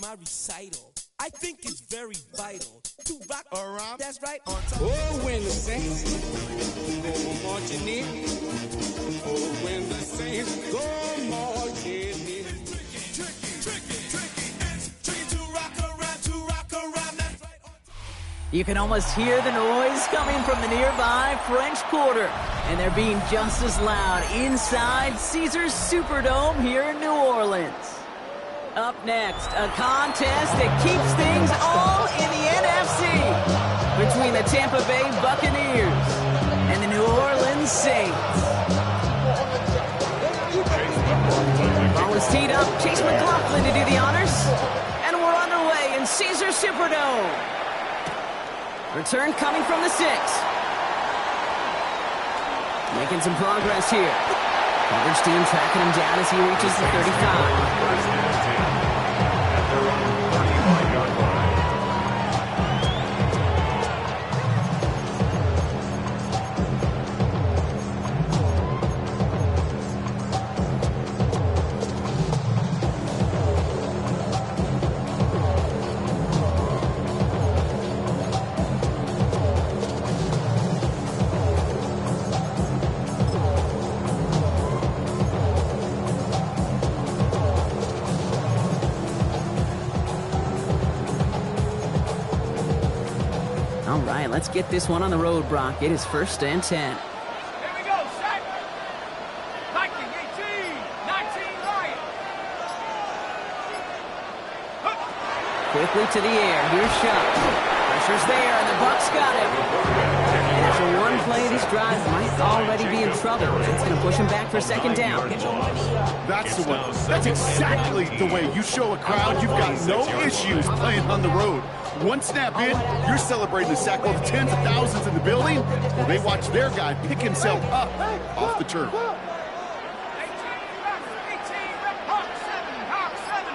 my recital. I think it's very vital to rock around. That's right. On top. Oh, when the Saints go marching in. Oh, when the Saints go marching in. You can almost hear the noise coming from the nearby French Quarter, and they're being just as loud inside Caesars Superdome here in New Orleans. Up next, a contest that keeps things all in the NFC between the Tampa Bay Buccaneers and the New Orleans Saints. Ball is teed up. Chase McLaughlin to do the honors, and we're underway in Caesars Superdome. Return coming from the 6. Making some progress here. Coverage team tracking him down as he reaches the 35. All right, let's get this one on the road, Brock. It is 1st and 10. Here we go, set. Viking 18, 19 Lion. Quickly to the air. Here's Shuck. Pressure's there, and the Bucs got him. And after one play, this drive might already be in trouble. It's going to push him back for 2nd down. That's the way. That's exactly the way you show a crowd you've got no issues playing on the road. One snap in, you're celebrating the sack while the tens of thousands in the building, well, they watch their guy pick himself up off the turf. 18 Hawk 70, Hawk 70.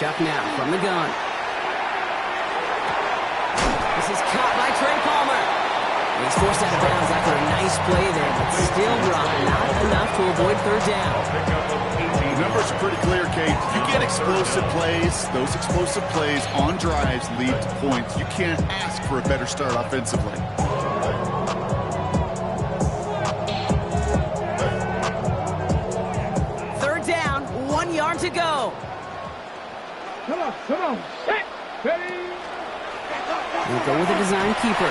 Shuck now from the gun. This is caught by Trey Palmer. He's forced out of bounds after a nice play there, but still dropped. Not enough to avoid 3rd down. The numbers are pretty clear, Kate. You get explosive plays. Those explosive plays on drives lead to points. You can't ask for a better start offensively. 3rd down, 1 yard to go. Come on, set, ready. We'll go with a design keeper.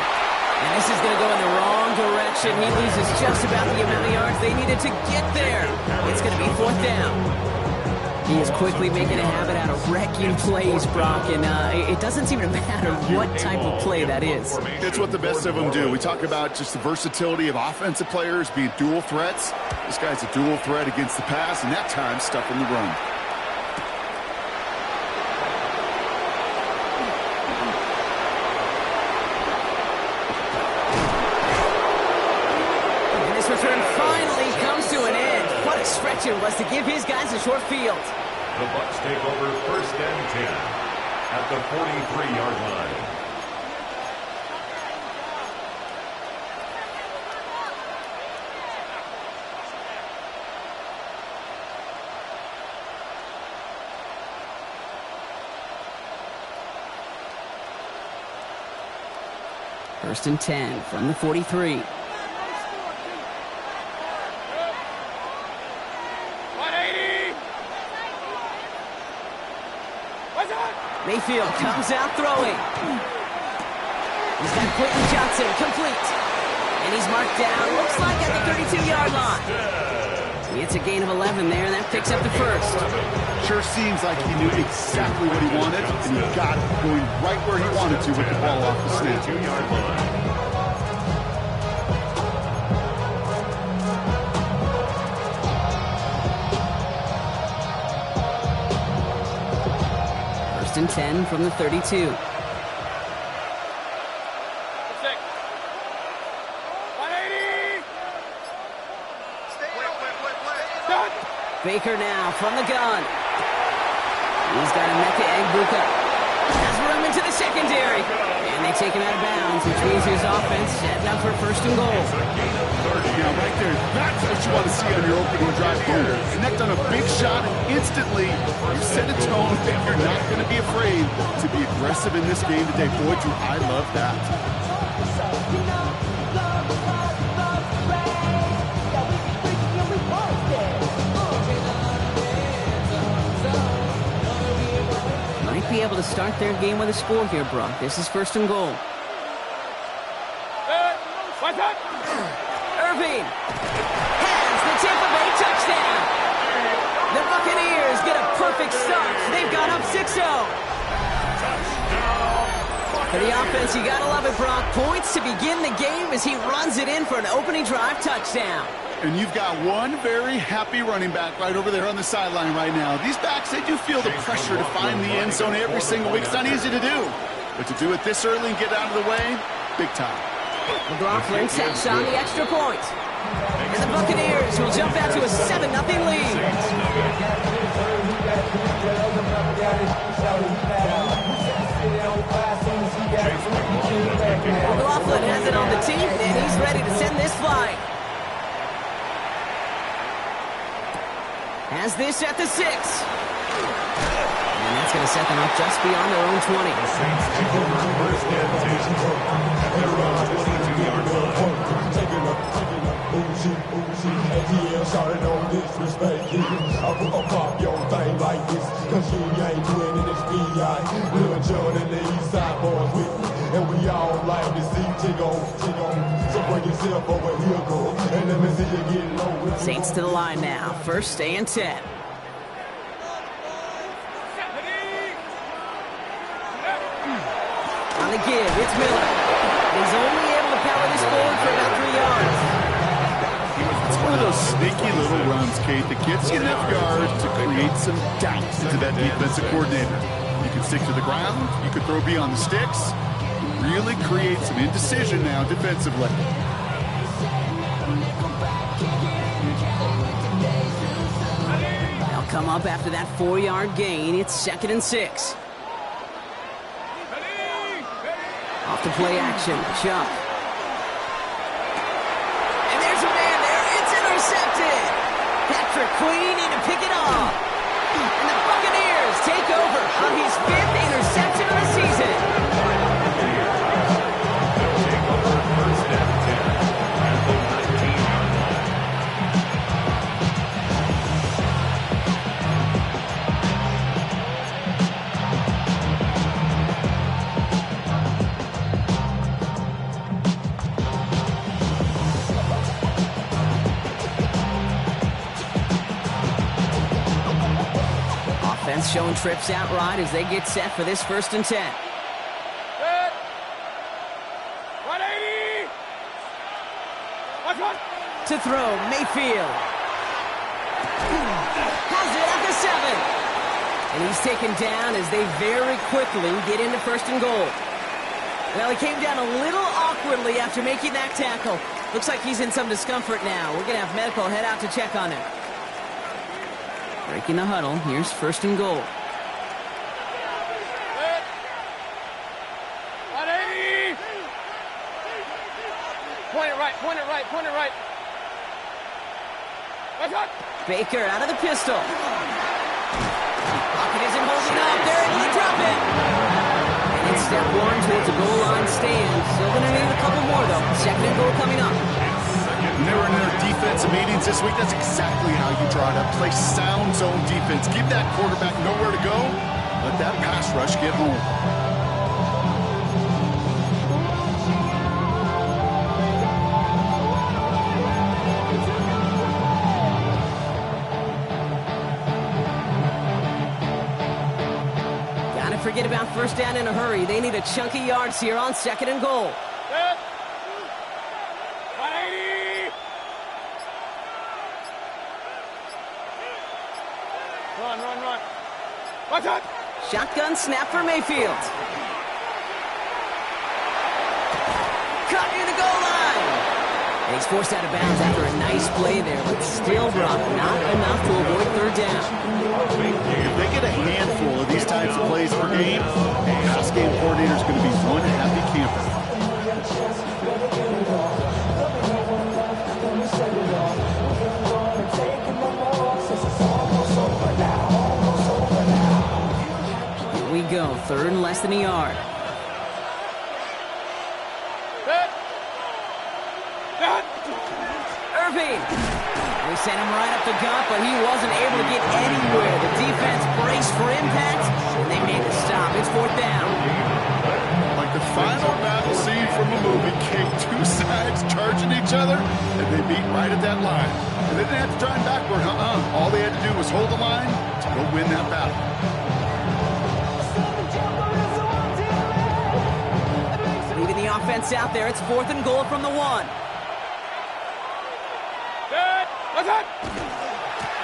And this is going to go in the wrong direction. He loses just about the amount of yards they needed to get there. It's going to be 4th down. He is quickly making a habit out of wrecking plays, Brock, and it doesn't seem to matter what type of play that is. It's what the best of them do. We talk about just the versatility of offensive players being dual threats. This guy's a dual threat against the pass, and that time stuffing the run. Return finally comes to an end. What a stretch it was to give his guys a short field. The Bucs take over 1st and 10 at the 43-yard line. First and 10 from the 43. Mayfield comes out throwing. He's got Quentin Johnson complete. And he's marked down, looks like at the 32-yard line. It's a gain of 11 there, and that picks up the 1st. Sure seems like he knew exactly what he wanted, and he got it going right where he wanted to with the ball off the snap. 2-yard line. And 10 from the 32. Baker now from the gun. He's got Emeka Egbuka. Has room into the secondary. And they take him out of bounds, which means his offense set up for first and goal. Yeah, right there. That's what you want to see on your opening drive. Connect on a big shot, and instantly you set a tone that you're not going to be afraid to be aggressive in this game today. Boy, Drew, I love that. Might be able to start their game with a score here, Brock. This is first and goal. Irving has the Tampa Bay touchdown. The Buccaneers get a perfect start. They've gone up 6-0. For the offense, you gotta love it, Brock. Points to begin the game as he runs it in for an opening drive touchdown. And you've got one very happy running back right over there on the sideline right now. These backs, they do feel the pressure to find the end zone every single week. It's not easy to do. But to do it this early and get out of the way, big time. McLaughlin sets on the extra point. And the Buccaneers will jump out to a 7-0 lead. McLaughlin has it on the team, and he's ready to send this flight. Has this at the 6. And that's going to set them up just beyond their own 20. The Saints take over first and 10 at their own 22-yard line. I'll pop your thing like this, cause you ain't winning this B.I. Lil' John and the East Side boys with me, and we all like to see Tigo. So bring yourself over here, girl, and let me see you get low with me. Saints to the line now. First and 10. On the give, it's Miller. He's only able to power this forward for about 3 yards. It's one of those sneaky little runs, Kate, that gets you enough yards to create some doubt into that defensive coordinator. You can stick to the ground. You could throw beyond the sticks. Really create some indecision now defensively. They'll come up after that 4-yard gain. It's 2nd and 6. Off the play action, Chuck. And there's a man there. It's intercepted. Patrick Queen in to pick it off. And the Buccaneers take over on his 5th interception of the season. They'll take over first and 10 at the 19-yard line. Offense showing trips outright as they get set for this 1st and 10. 180! Watch one! To throw, Mayfield. Has it at the 7. And he's taken down as they very quickly get into 1st and goal. Well, he came down a little awkwardly after making that tackle. Looks like he's in some discomfort now. We're going to have medical head out to check on him. Breaking the huddle. Here's 1st and goal. 180! Point it right, point it right, point it right. Watch one! Baker out of the pistol. Pocket isn't holding up. They're able to drop it. And it's step 1 towards a goal line stand. Still going to need a couple more, though. 2nd and goal coming up. When they were in their defensive meetings this week, that's exactly how you draw it up. Play sound zone defense. Give that quarterback nowhere to go. Let that pass rush get home. Gotta forget about 1st down in a hurry. They need a chunky yards here on 2nd and goal. 180! Run. Watch out! Shotgun snap for Mayfield. Cut near the goal line. And he's forced out of bounds after a nice play there, but still, Brock, not enough to avoid 3rd down. If they get a handful of these types of plays per game, pass game coordinator coordinator is going to be one happy camper. Here we go, third and less than a yard. Irving! They sent him right up the gut, but he wasn't able to get anywhere. The defense braced for impact, and they made the stop. It's fourth down. Like the final battle scene from a movie, came two sides charging each other, and they meet right at that line. And they didn't have to turn backward, All they had to do was hold the line to go win that battle. Leaving the offense out there, it's fourth and goal from the 1.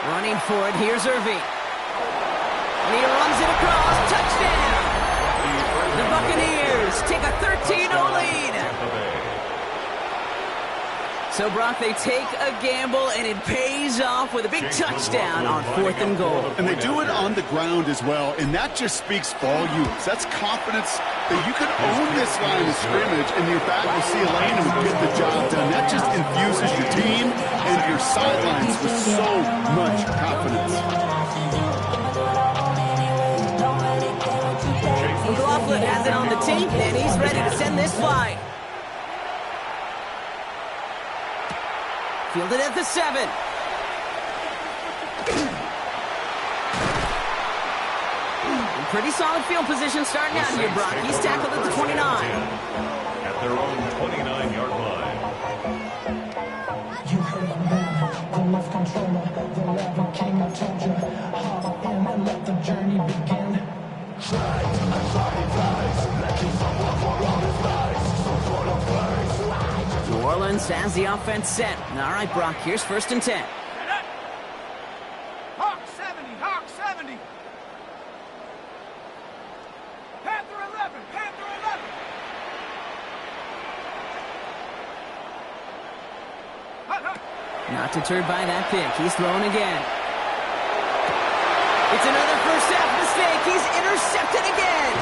Running for it, here's Irving. And he runs it across, touchdown! The Buccaneers take a 13-0 lead. So, Brock, they take a gamble, and it pays off with a big touchdown on fourth and goal. And they do it on the ground as well, and that just speaks volumes. That's confidence that you can own this line of scrimmage, and your back will see a lane and will get the job done. That just infuses your team and your sidelines with so much confidence. McLaughlin has it on the tape, and he's ready to send this flight. Fielded at the 7. Pretty solid field position starting out here, Brock. He's tackled at the 29. At their own 29-yard line. You heard the man, the left controller, the level king. I told you, hop in and let the journey begin. New Orleans has the offense set. All right, Brock, here's first and 10. Hawk 70, Hawk 70. Panther 11, Panther 11. Hut, hut. Not deterred by that pick. He's throwing again. It's another first half mistake. He's intercepted again.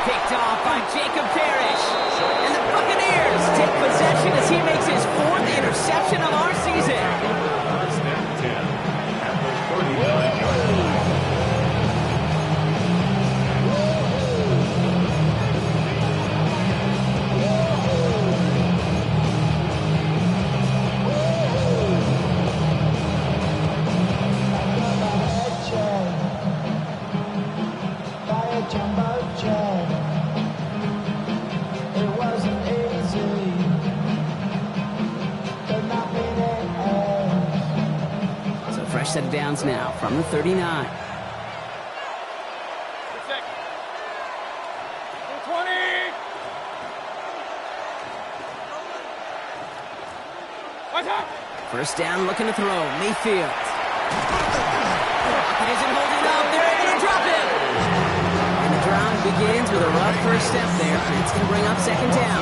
Picked off by Jacob Parrish. And the Buccaneers take possession as he makes his fourth interception of our season. First and 10 at the 39-yard line. Fresh set of downs now from the 39. 20. First down, looking to throw. Mayfield. It isn't holding up. They're able to drop it. And the drive begins with a rough first step there. It's going to bring up second down.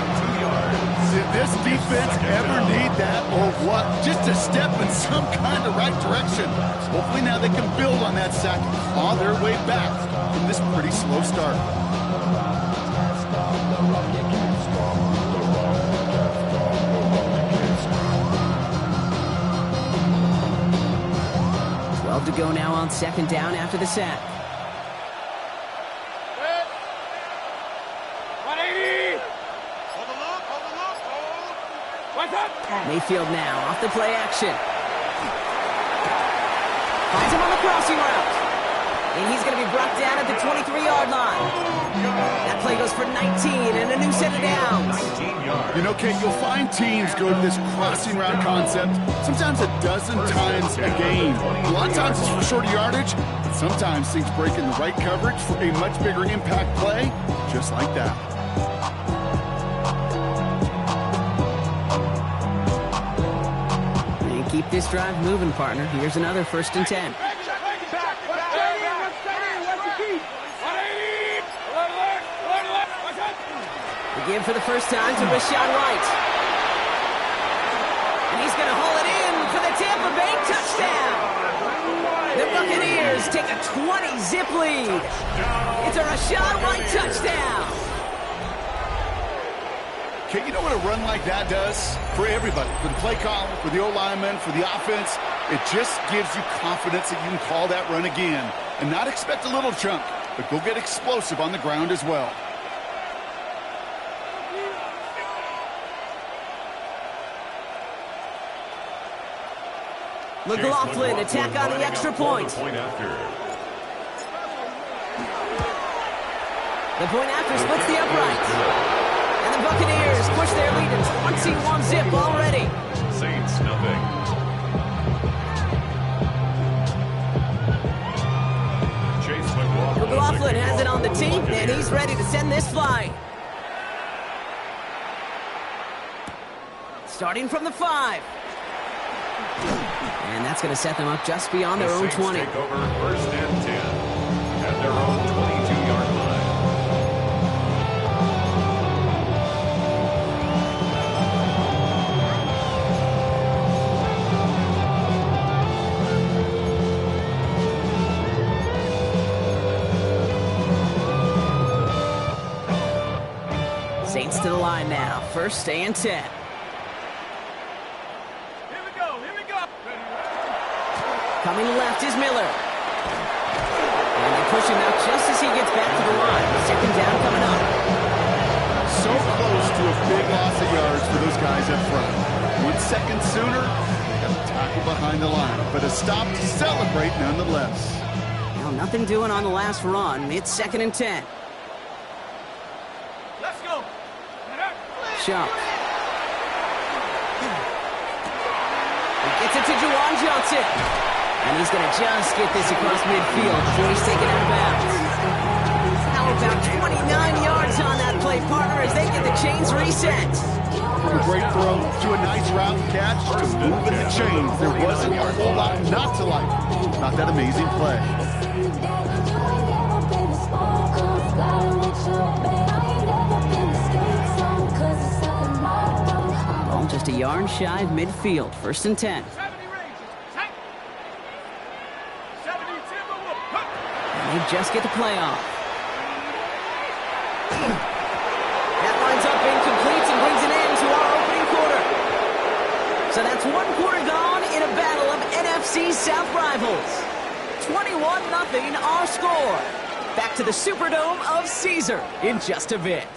Did this defense ever need that or what? Just a step in some kind of right direction. Hopefully now they can build on that sack and claw their way back from this pretty slow start. To go now on second down after the sack. 180. Hold the look, hold the look, hold. What's up? Mayfield now off the play action. Finds him on the crossing route. And he's going to be brought down at the 23-yard line. That play goes for 19 and a new set of downs. You know, Kate, you'll find teams go to this crossing route concept sometimes a dozen times a game. A lot of times it's for shorter yardage, but sometimes things break in the right coverage for a much bigger impact play, just like that. And keep this drive moving, partner. Here's another first and 10. Give for the first time to Rashad White. And he's going to haul it in for the Tampa Bay touchdown. The Buccaneers take a 20-zip lead. It's a Rashad White touchdown. Okay, you know what a run like that does? For everybody, for the play caller, for the O-lineman, for the offense, it just gives you confidence that you can call that run again and not expect a little chunk, but go get explosive on the ground as well. McLaughlin attack on the extra point. The point after splits the uprights. And the Buccaneers push their lead to 21-zip already. Saints nothing. Chase McLaughlin has it on the tee, and he's ready to send this flying. Starting from the 5. And that's going to set them up just beyond their own 20. Take over first and 10 at their own 22-yard line. Saints to the line now. First and 10. Coming left is Miller. And they push him out just as he gets back to the line. Second down coming up. So close to a big loss of yards for those guys up front. 1 second sooner, got a tackle behind the line. But a stop to celebrate nonetheless. Now nothing doing on the last run. It's second and 10. Let's go. Shuck. He gets it to Juwan Johnson. And he's going to just get this across midfield before he's taken out of bounds. How about 29 yards on that play, partner, as they get the chains reset. A great throw to a nice route catch to moving the chains. There wasn't a whole lot not to like. Not that amazing play. Ball just a yard shy of midfield. First and 10. They just get the play off. That lines up incomplete and brings an end to our opening quarter. So that's 1 quarter gone in a battle of NFC South rivals. 21-0 our score. Back to the Superdome of Caesar in just a bit.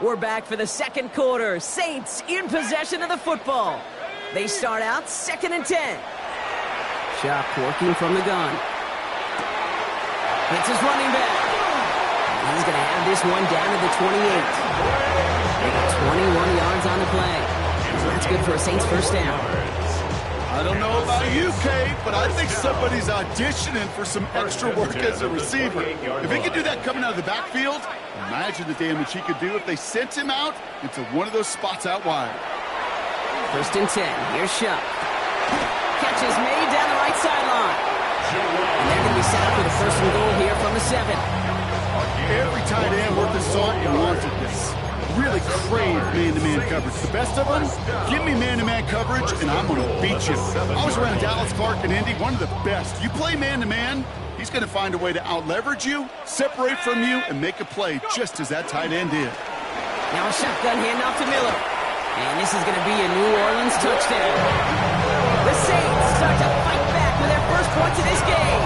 We're back for the second quarter. Saints in possession of the football. They start out second and 10. Shuck working from the gun. Hits his running back. He's going to have this one down to the 28. They got 21 yards on the play. So that's good for a Saints first down. I don't know about you, Kate, but I think somebody's auditioning for some extra work as a receiver. If he could do that coming out of the backfield, imagine the damage he could do if they sent him out into one of those spots out wide. First and 10. Here's Shuck. Catch is made down the right sideline. And they're going to be set up for the first and goal here from the 7. Every tight end worth his salt wanted this. Really crave man-to-man coverage. The best of them, give me man-to-man coverage, and I'm going to beat you. I was around Dallas, Clark, and Indy, one of the best. You play man-to-man, he's going to find a way to out-leverage you, separate from you, and make a play just as that tight end did. Now a shotgun handoff to Miller. And this is going to be a New Orleans touchdown. The Saints start to fight back with their first points of this game.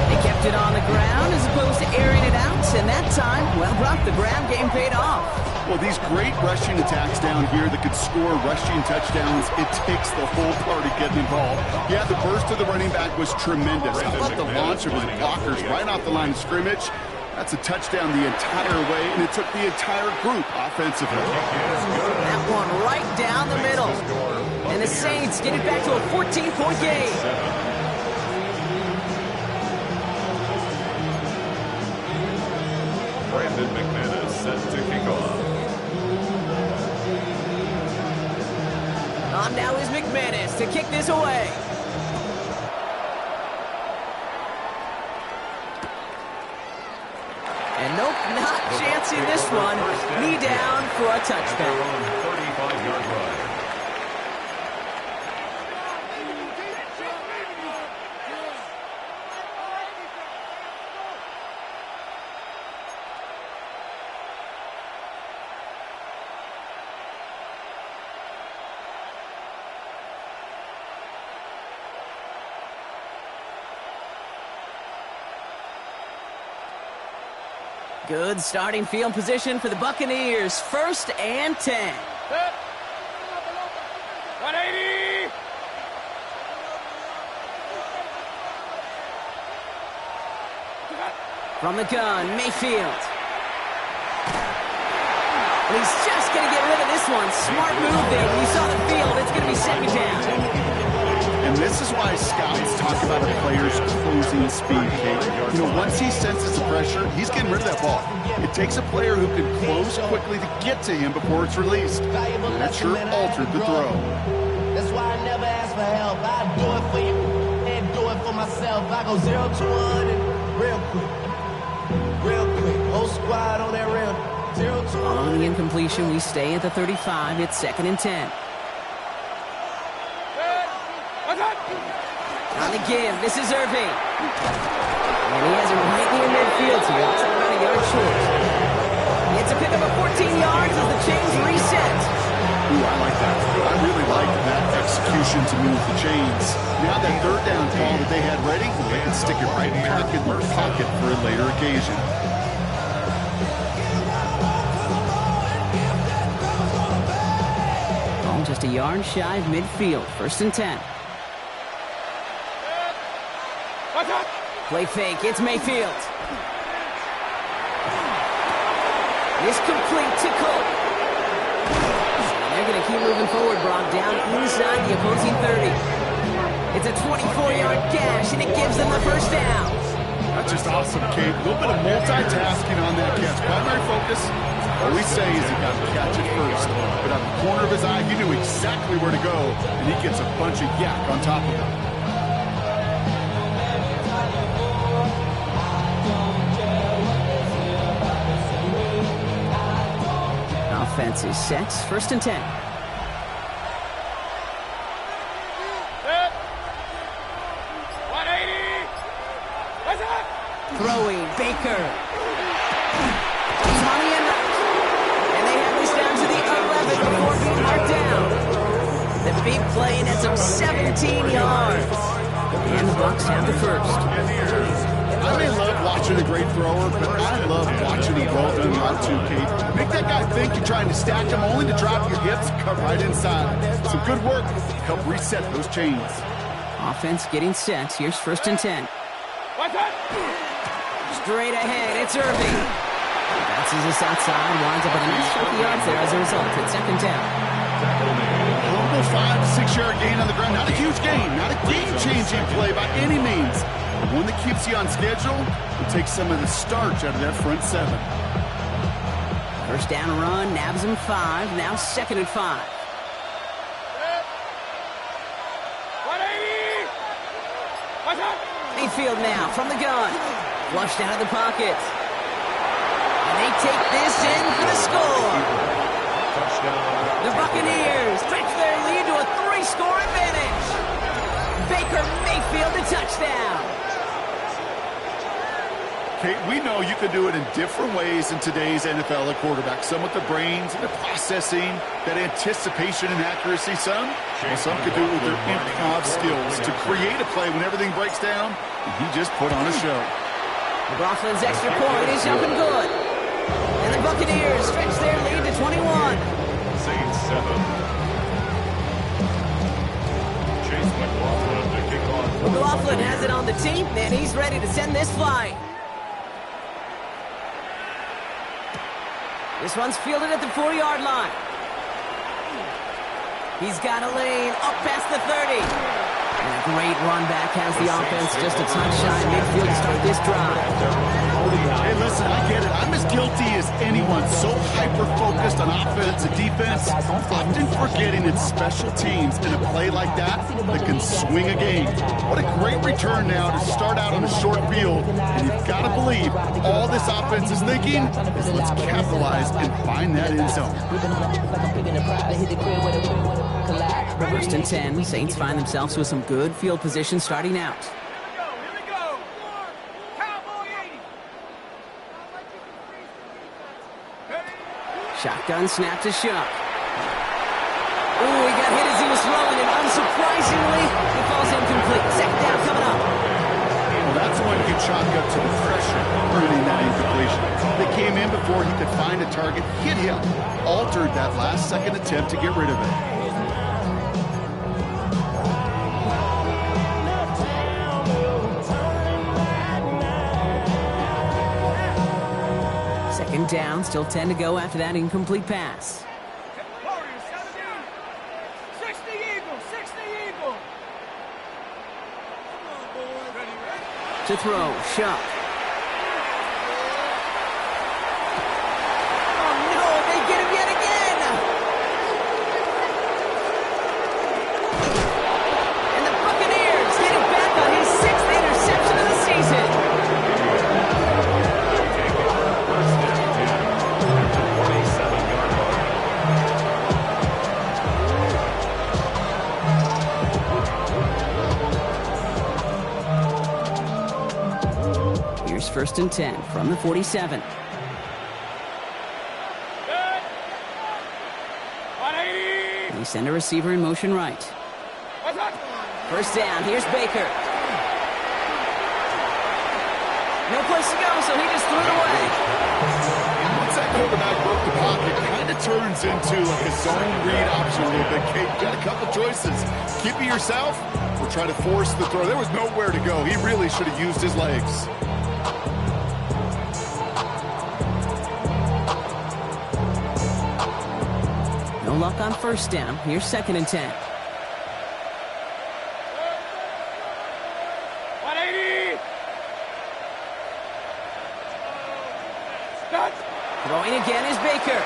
They kept it on the ground as opposed to airing it out, and that time, well, Brock, the ground game paid off. Well, these great rushing attacks down here that could score rushing touchdowns, it takes the whole party getting involved. Yeah, the burst of the running back was tremendous. How about the launch of his blockers right off the line of scrimmage? That's a touchdown the entire way, and it took the entire group offensively. That one right down the middle. And the Saints get it back to a 14-point game. Brandon McManus set to kick off. ground. Now is McManus to kick this away. And nope, not chancing this one. Knee down for a touchback. 35-yard line. Good starting field position for the Buccaneers. 1st and 10. 180! From the gun, Mayfield. He's just going to get rid of this one. Smart move there. When you saw the field, it's going to be 2nd down. And this is why scouts talk about a player's closing speed, Kate. You know, once he senses the pressure, he's getting rid of that ball. It takes a player who can close quickly to get to him before it's released. And that sure altered the throw. That's why I never ask for help. I do it for you and do it for myself. I go 0 to 100 real quick. Real quick. Whole squad on that rail. 0 to 100. On the incompletion, we stay at the 35. It's 2nd and 10. On the give, this is Irving. And he has it right near midfield here. It's about a yard short. It's a pickup of 14 yards as the chains reset. Ooh, I like that. I really like that execution to move the chains. Now that 3rd down call that they had ready, they can stick it right back in their pocket for a later occasion. Oh, just a yard shy of midfield. 1st and 10. Play fake, it's Mayfield. It's complete to Cook. And they're going to keep moving forward, Brock, down inside the opposing 30. It's a 24-yard gash, and it gives them the 1st down. That's just awesome, Kate. A little bit of multitasking on that catch. Primary focus, all we say is he got to catch it first. But out of the corner of his eye, he knew exactly where to go, and he gets a bunch of yak on top of it. Offense is set. 1st and 10. Throwing, Baker. Tommy and they have this down to the 11 before being marked down. The big play, and it's up 17 yards. And the Bucs have the 1st. I may love watching a great thrower, but I love watching a well-done route too, Kate. Make that guy think you're trying to stack him only to drop your hips, cut right inside. Some good work to help reset those chains. Offense getting set. Here's 1st and 10. Straight ahead, it's Irving. Bounces this outside, winds up with a nice 50 yards there as a result. It's 2nd down. Almost 5 to 6 yard gain on the ground. Not a huge gain, not a game-changing play by any means. But one that keeps you on schedule and takes some of the starch out of that front 7. 1st down run, nabs him 5. Now 2nd and 5. Mayfield now from the gun. Flushed out of the pocket. And they take this in for the score. The Buccaneers stretch their lead to a 3-score advantage. Baker Mayfield a touchdown. Kate, we know you can do it in different ways in today's NFL at quarterback. Some with the brains and the processing, that anticipation and accuracy. Some could do it with their improv skills to create a play when everything breaks down. And he just put on a show. McLaughlin's extra point is up and good. And the Buccaneers stretch their lead to 21. Saints 7. Chase McLaughlin to kick off. McLaughlin has it on the team, and he's ready to send this flight. This one's fielded at the 40-yard line. He's got a lane up past the 30. And a great run back has the offense just a touch shy midfield to start this drive. Hey, listen, I get it. I'm as guilty as anyone, so hyper-focused on offense and defense, often forgetting it's special teams in a play like that can swing a game. What a great return now to start out on a short field, and you've got to believe all this offense is thinking is let's capitalize and find that end zone. 1st and 10, Saints find themselves with some good field position starting out. Shotgun snap to Shuck. Ooh, he got hit as he was throwing, and unsurprisingly, he falls incomplete. 2nd down coming up. Well, that's when you chalk up to the pressure earning that incompletion. They came in before he could find a target, hit him, altered that last-second attempt to get rid of it. Second down, still 10 to go after that incomplete pass. To throw, Shuck. Oh no, they get him yet again! And the Buccaneers getting back on his 6th interception of the season. Here's 1st and 10 from the 47. They send a receiver in motion right. 1st down, here's Baker. No place to go, so he just threw it away. Once that quarterback broke the pocket, it kind of turns into like a zone read option a little bit. Kate, you got a couple choices. Keep it yourself or try to force the throw. There was nowhere to go. He really should have used his legs. No luck on 1st down. Here's 2nd and 10. 180! Throwing again is Baker.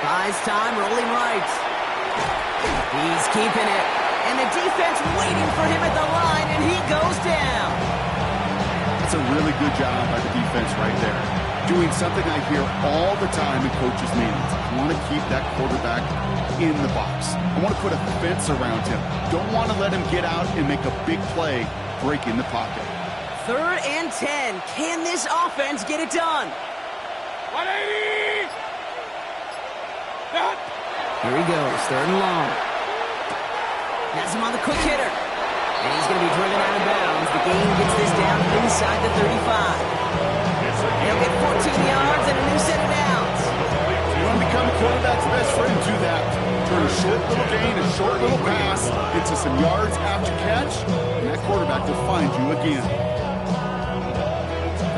Buys time, rolling right. He's keeping it. And the defense waiting for him at the line, and he goes down. That's a really good job by the defense right there. Doing something I hear all the time in coaches' meetings. I want to keep that quarterback in the box. I want to put a fence around him. Don't want to let him get out and make a big play, breaking the pocket. 3rd and 10. Can this offense get it done? 180! Here he goes, 3rd and long. Has him on the quick hitter. And he's going to be driven out of bounds. The game gets this down inside the 35. He'll get 14 yards and a new set of downs. You want to become a quarterback's best friend, do that. Turn a short little gain, a short little pass into some yards after catch, and that quarterback will find you again.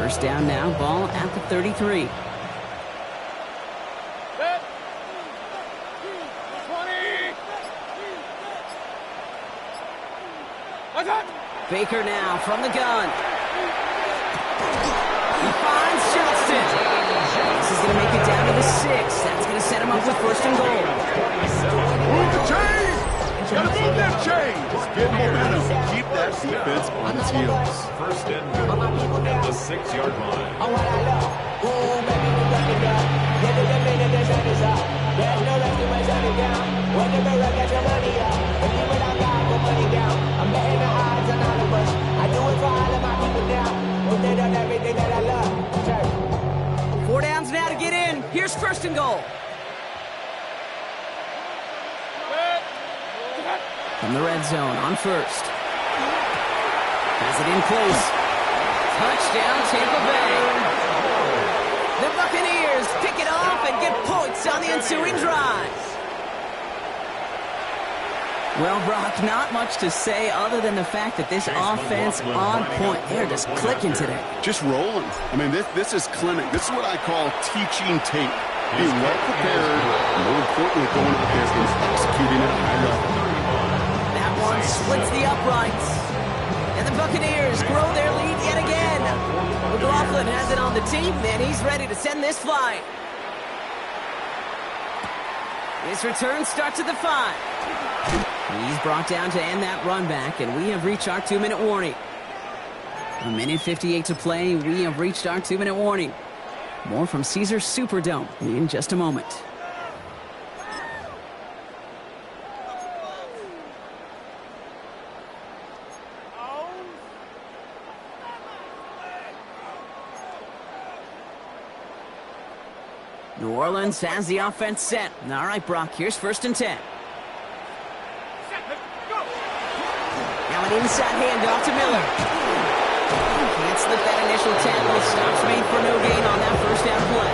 1st down now, ball at the 33. Baker now from the gun. He finds Johnston. This is going to make it down to the 6. That's going to set him up with 1st and goal. Move the chain! Gotta move that chain! Just get momentum. Keep that defense on its heels. 1st and goal at the 6-yard line. I'm betting the odds on all of us. I do it for all of my people now. If they done everything that I love. 4 downs now to get in. Here's 1st and goal. From the red zone on 1st. Has it in close. Touchdown Tampa Bay. The Buccaneers pick it off and get points on the ensuing drive. Well, Brock, not much to say other than the fact that this offense on point. They're just clicking today. Just rolling. I mean, this is clinic. This is what I call teaching tape. Being well prepared, and more importantly, going out there and executing at a high level. That one splits the uprights. And the Buccaneers grow their lead yet again. McLaughlin has has it on the team, and he's ready to send this flight. His return starts at the 5. He's brought down to end that run back, and we have reached our 2-minute warning. 1:58 to play. We have reached our 2-minute warning. More from Caesars Superdome in just a moment. New Orleans has the offense set. All right, Brock, here's 1st and 10. Now an inside handoff to Miller. Can't slip that initial tackle. Stops made for no gain on that 1st down play.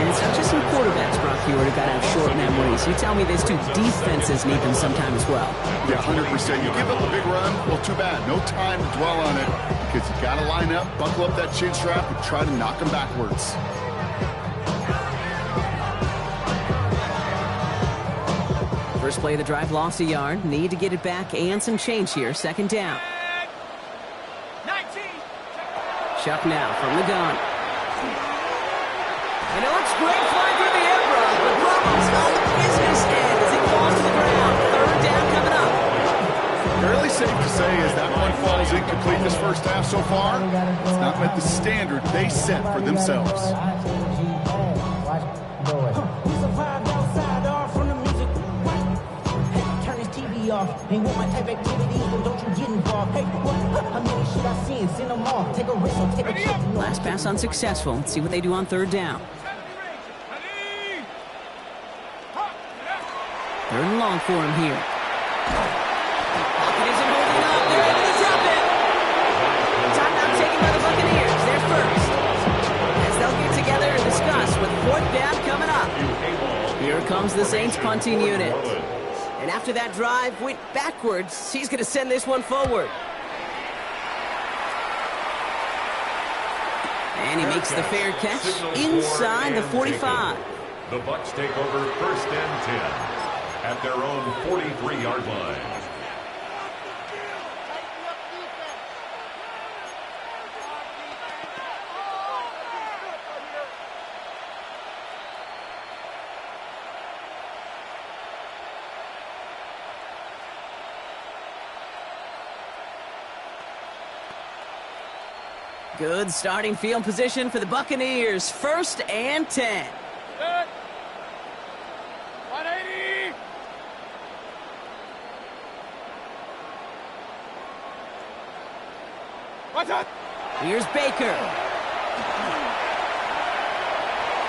And it's not just some quarterbacks, Brock, here who got out short in that race. You tell me these two defenses need them sometime as well. Yeah, 100%. You give up a big run, well, too bad. No time to dwell on it because you got to line up, buckle up that chin strap, and try to knock them backwards. First play of the drive, lost a yard. Need to get it back and some change here. 2nd down. 19. Chuck now from the gun. And it looks great flying through the air, Brock. But Brock's on the business end as it falls to the ground. 3rd down coming up. Fairly safe to say as that one falls incomplete this 1st half so far, it's not met the standard they set for themselves. Ain't want my type activities, but don't you get involved. Hey, what? How many should I see? Send them off. Take a risk, or take a chip. Last pass unsuccessful. Let's see what they do on 3rd down. 3rd and long for him here. Pocket isn't holding up. They're able to drop it. Timeout taken by the Buccaneers. They're first. As they'll get together and discuss with 4th down coming up. Here comes the Saints punting unit. And after that drive went backwards, he's going to send this one forward. And he makes the fair catch inside the 45. The Bucs take over 1st and 10 at their own 43-yard line. Good starting field position for the Buccaneers. 1st and 10. Good. 180. What's up? Here's Baker.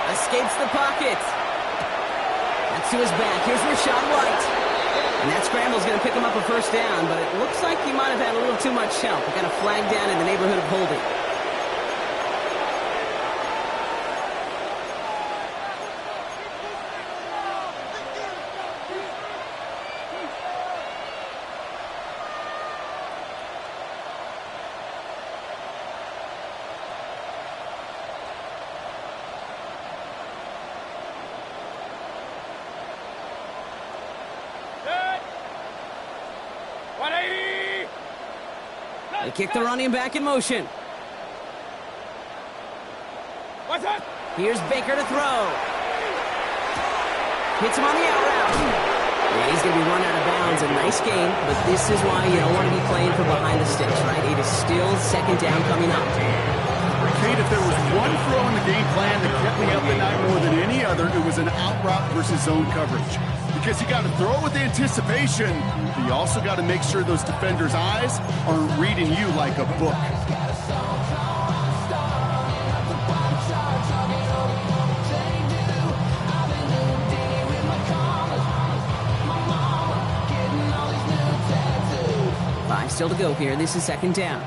Escapes the pocket. That's to his back. Here's Rachaad White. And that scramble's going to pick him up a 1st down, but it looks like he might have had a little too much help. He got a flag down in the neighborhood of holding. They kick the running back in motion. What's up? Here's Baker to throw. Hits him on the out route. And he's going to be run out of bounds. A nice game, but this is why you don't want to be playing from behind the sticks, right? It is still 2nd down coming up. Kate, if there was one throw in the game plan that kept me up at night more than any other, it was an out route versus zone coverage. Because you got to throw it with anticipation, but you also got to make sure those defenders' eyes aren't reading you like a book. Five still to go here. This is 2nd down.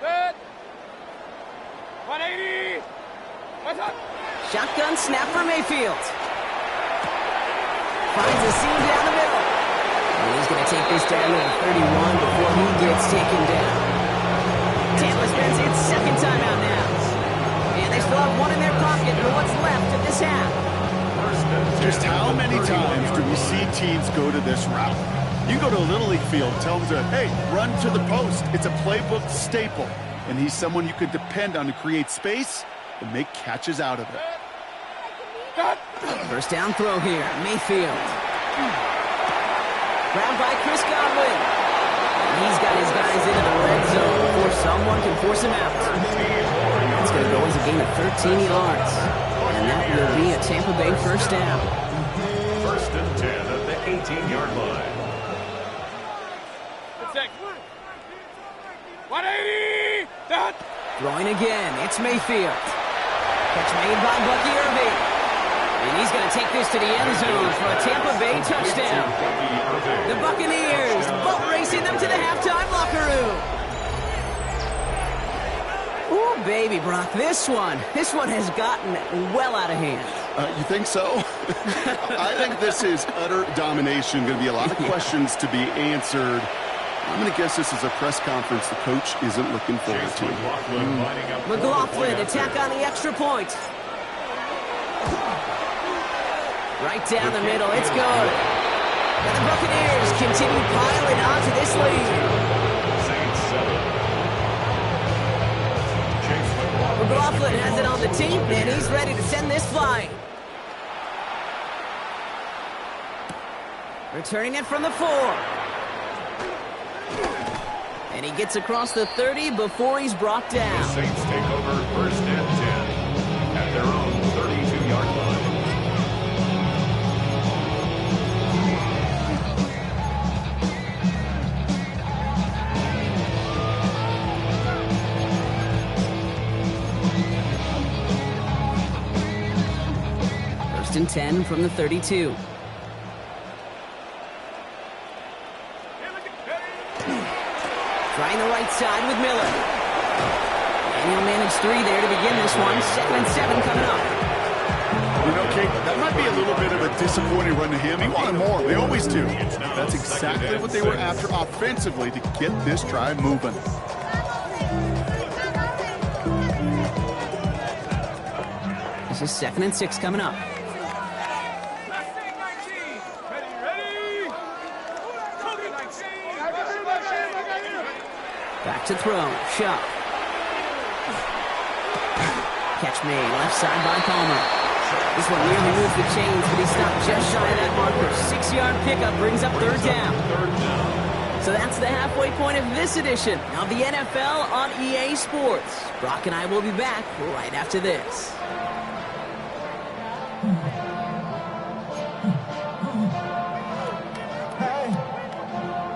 Good. 180. What's up? Shotgun snap for Mayfield. Finds a seam down the middle. And he's going to take this down to the 31 before he gets taken down. Tampa spends its 2nd timeout now. And they still have one in their pocket for what's left of this half. Just how many times do we see teams go to this route? You go to a Little League field, tell them to, hey, run to the post. It's a playbook staple. and he's someone you could depend on to create space and make catches out of it. First down throw here, Mayfield. Grabbed by Chris Godwin. He's got his guys into the red zone before someone can force him out. It's going to go as a gain of 13 yards. And that will be a Tampa Bay first down. First and 10 at the 18-yard line. 180! Done! Throwing again, it's Mayfield. Catch made by Bucky Irving. And he's going to take this to the end zone for a Tampa Bay touchdown. The Buccaneers boat racing them to the halftime locker room. Ooh, baby, Brock, this one has gotten well out of hand. You think so? I think this is utter domination. Going to be a lot of questions to be answered. I'm going to guess this is a press conference the coach isn't looking forward to. McLaughlin attack on the extra point. Right down the middle, it's good. And the Buccaneers continue piling onto this lead. McLaughlin has it on the team, and he's ready to send this flying. Returning it from the 4. And he gets across the 30 before he's brought down. The Saints take over first and 10 at their own 32-yard line. First and 10 from the 32. Trying the right side with Miller. And he'll manage 3 there to begin this one. 2nd and 7 coming up. You know, Kate, that might be a little bit of a disappointing run to him. He wanted more. They always do. That's exactly what they were after offensively to get this drive moving. This is 2nd and 6 coming up. Back to throw. Shot. Catch made. Left side by Palmer. This one nearly moved the chains, but he stopped just shy of that marker. 6-yard pickup brings up 3rd down. So that's the halfway point of this edition of the NFL on EA Sports. Brock and I will be back right after this.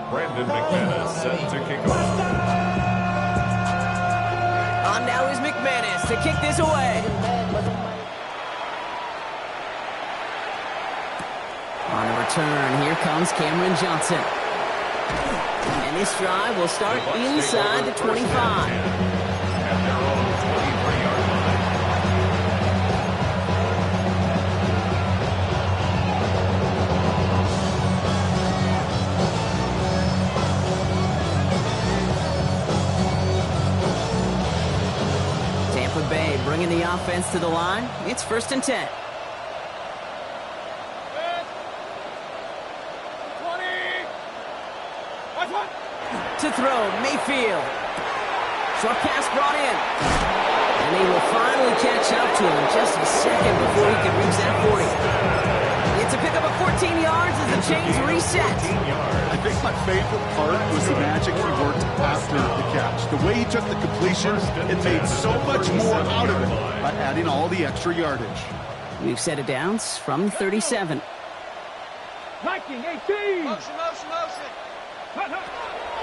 Brandon McManus set to kick off. On now is McManus to kick this away. On a return, here comes Cameron Johnson. And this drive will start inside the 25. Tampa Bay bringing the offense to the line. It's 1st and 10. To throw, Mayfield. Short pass brought in. And they will finally catch up to him in just a second before he can reach that 40. It's a pickup of 14 yards as the chains reset. I think my favorite part was the magic he worked after the catch. The way he took the completion and made so much more out of it by adding all the extra yardage. We've set it down from 37. 19, 18. Motion.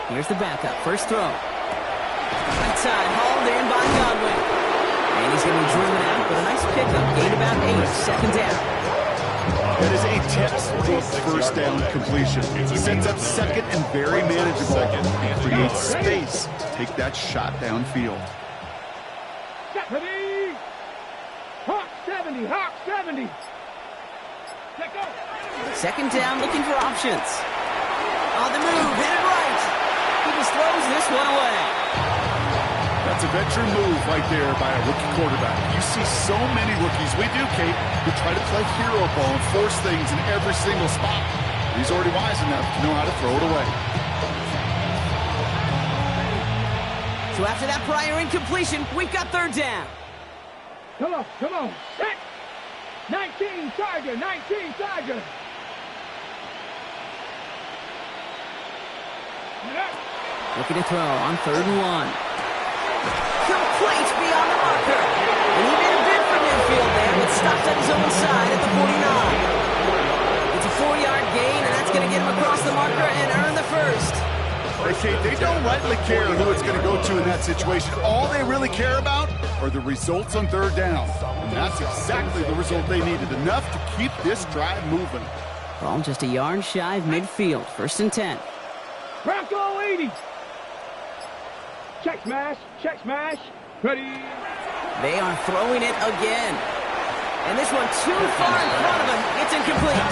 Here's the backup. First throw. Right side, hauled in by Godwin. And he's going to be driven out with a nice pickup. Gain about 8. 2nd down. That is a textbook first down completion. Sets up 2nd and very manageable. Creates space to take that shot downfield. 70. Hawk 70. Hawk 70. Let go. 2nd down, looking for options. On the move, hit it right. He just throws this one away. That's a veteran move right there by a rookie quarterback. You see so many rookies, we do, Kate, who try to play hero ball and force things in every single spot. He's already wise enough to know how to throw it away. So after that prior incompletion, we've got third down. Come on, come on. Set. 19 Tiger, 19 Tiger. Looking to throw on 3rd and 1. Complete beyond the marker. And he made a bid for midfield there, but stopped at his own side at the 49. It's a 4-yard gain, and that's going to get him across the marker and earn the first. Okay, they don't rightly care who it's going to go to in that situation. All they really care about are the results on 3rd down. And that's exactly the result they needed. Enough to keep this drive moving. Ball just a yard shy of midfield. 1st and 10. Bronco 80. Check smash, check smash. Ready. They are throwing it again. And this one too far in front of him. It's incomplete.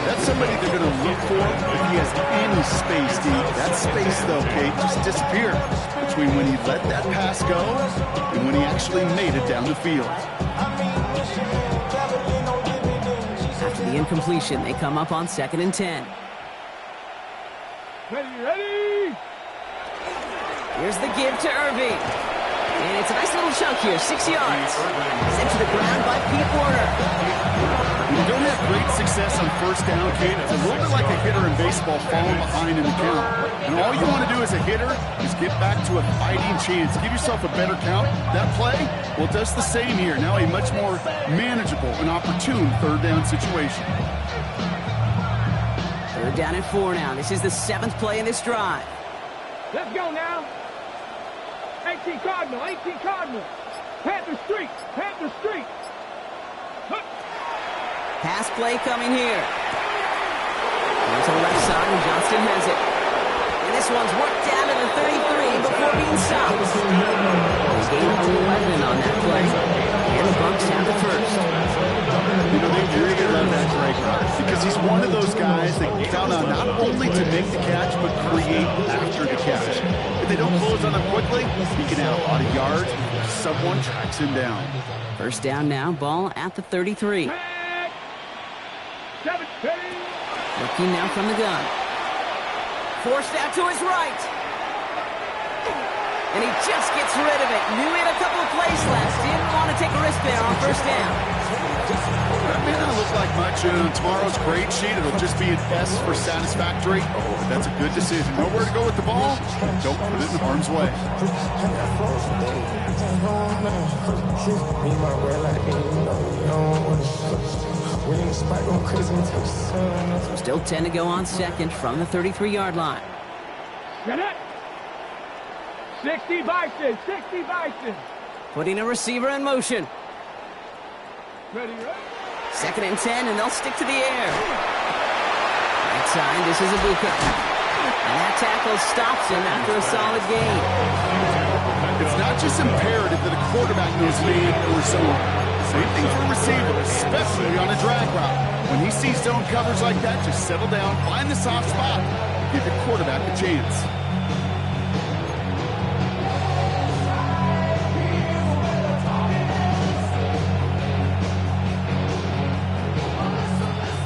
That's somebody they're going to look for if he has any space, D. That space, though, Kate, just disappeared between when he let that pass go and when he actually made it down the field. After the incompletion, they come up on 2nd and 10. Ready, ready. Here's the give to Irving. And it's a nice little chunk here, 6 yards. Sent to the ground by Pete Warner. When you don't have great success on 1st down, Kate, it's a little bit like a hitter in baseball falling behind in the count. And all you want to do as a hitter is get back to a fighting chance. Give yourself a better count. That play, well, it does the same here. Now a much more manageable and opportune 3rd down situation. 3rd down and 4 now. This is the 7th play in this drive. Let's go now. 18 Cardinal, 18 Cardinal. Panther Street, Panther Street. Hook. Pass play coming here. Going to the left side, and Johnston has it. And this one's worked down to the 33 before being stopped. They gained 11 on that play. And the Bucs have the first. You know, they really love that Drake because he's one of those guys that you count on not only to make the catch, but create after the catch. If they don't close on him quickly, he can add a lot of yards if someone tracks him down. 1st down now, ball at the 33. 7, Looking now from the gun. Forced out to his right. And he just gets rid of it. Knew he had a couple of plays left. Didn't want to take a risk there on 1st down. That may not look like much on tomorrow's grade sheet. It'll just be an S for satisfactory. But that's a good decision. Nowhere to go with the ball. Don't put it in harm's way. So still 10 to go on 2nd from the 33-yard line. Get it. 60 Bison, 60 Bison. Putting a receiver in motion. Ready, ready. 2nd and 10, and they'll stick to the air. Right side, this is Ibuka. And that tackle stops him after a solid gain. It's not just imperative that a quarterback knows man or zone. Same thing for a receiver, especially on a drag route. When he sees zone coverage like that, just settle down, find the soft spot, give your quarterback a chance.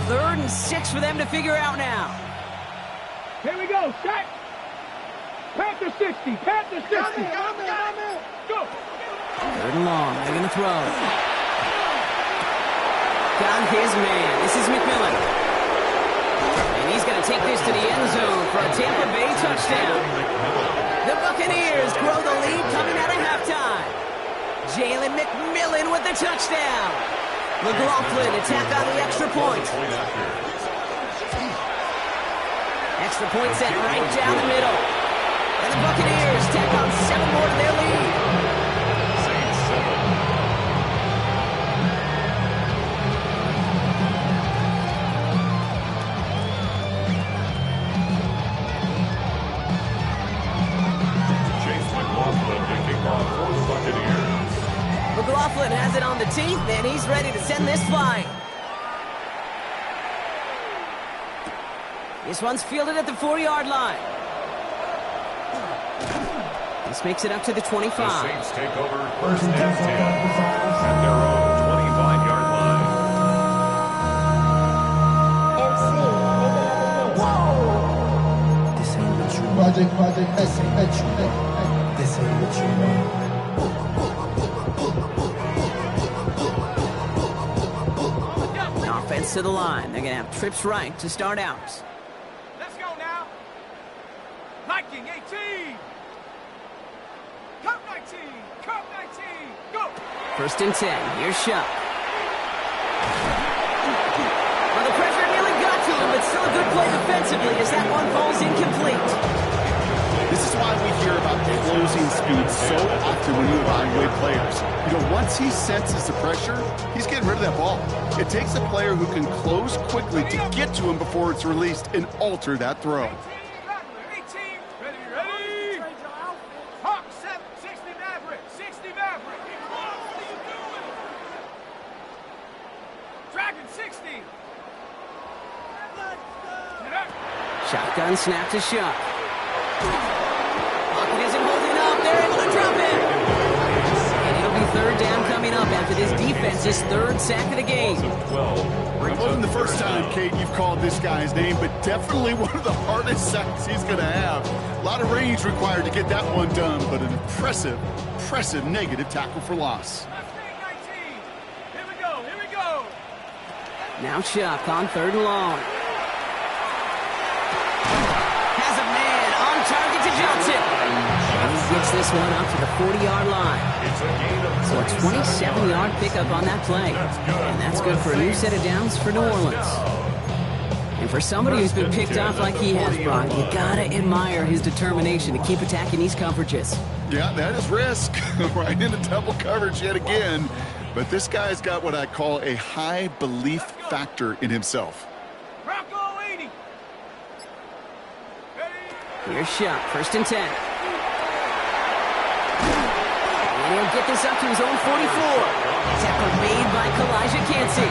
Third and 6 for them to figure out now. Here we go, set. Panther 60, Panther 60. Go. 3rd and long, they're going to throw. Got his man. This is McMillan. And he's going to take this to the end zone for a Tampa Bay touchdown. The Buccaneers grow the lead coming out of halftime. Jalen McMillan with the touchdown. McLaughlin attack on the extra point. Extra point set right down the middle. And the Buccaneers tack on 7 more to their lead. McLaughlin has it on the teeth, and he's ready to send this flying. This one's fielded at the 4-yard line. This makes it up to the 25. The Saints take over 1st and 10 at their own 25-yard line. Project, Offense to the line. They're going to have trips right to start out. Let's go now. Viking 18. Cup 19. Cup 19. Go. First and 10. Here's Shuck. Well, the pressure nearly got to him, but still a good play defensively as that one falls incomplete. This is why we hear about closing speed so often when you evaluate players. You know, once he senses the pressure, he's getting rid of that ball. It takes a player who can close quickly to get to him before it's released and alter that throw. 18. Ready. Hawk 60 Maverick. 60 Maverick. Dragon 60. Shotgun snap to Shuck. Pocket isn't holding up. They're able to drop it. And it'll be third down coming up after this defense's third sack of the game. It wasn't the first time, Kate, you've called this guy's name, but definitely one of the hardest sacks he's going to have. A lot of range required to get that one done, but an impressive negative tackle for loss. Here we go. Now Shuck on third and long. Has a man on target to Johnson. And he gets this one up to the 40-yard line. So a 27-yard pickup on that play. And that's good for a new set of downs for New Orleans. And for somebody who's been picked off like he has, Brock, you gotta admire his determination to keep attacking these coverages. Yeah, that is risk. Right into double coverage yet again. But this guy's got what I call a high belief factor in himself. Bronco 80. Here's Shuck, first and 10. And he'll get this up to his own 44. Tackle made by Kalijah Cansey.